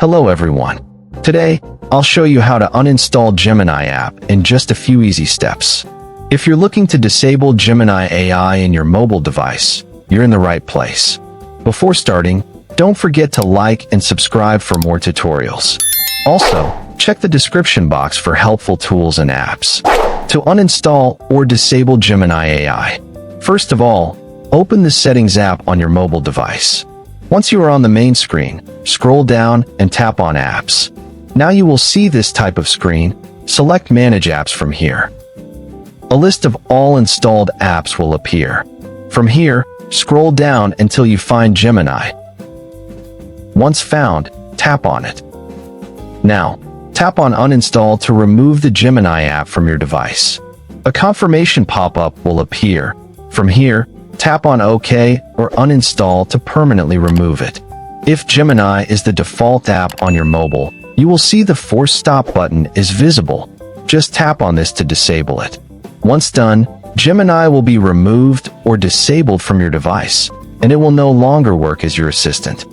Hello everyone. Today, I'll show you how to uninstall Gemini app in just a few easy steps. If you're looking to disable Gemini AI in your mobile device, you're in the right place. Before starting, don't forget to like and subscribe for more tutorials. Also, check the description box for helpful tools and apps to uninstall or disable Gemini AI. First of all, open the Settings app on your mobile device. Once you are on the main screen, scroll down and tap on Apps. Now you will see this type of screen. Select Manage Apps from here. A list of all installed apps will appear. From here, scroll down until you find Gemini. Once found, tap on it. Now, tap on Uninstall to remove the Gemini app from your device. A confirmation pop-up will appear. From here, tap on OK or Uninstall to permanently remove it. If Gemini is the default app on your mobile, you will see the Force Stop button is visible. Just tap on this to disable it. Once done, Gemini will be removed or disabled from your device, and it will no longer work as your assistant.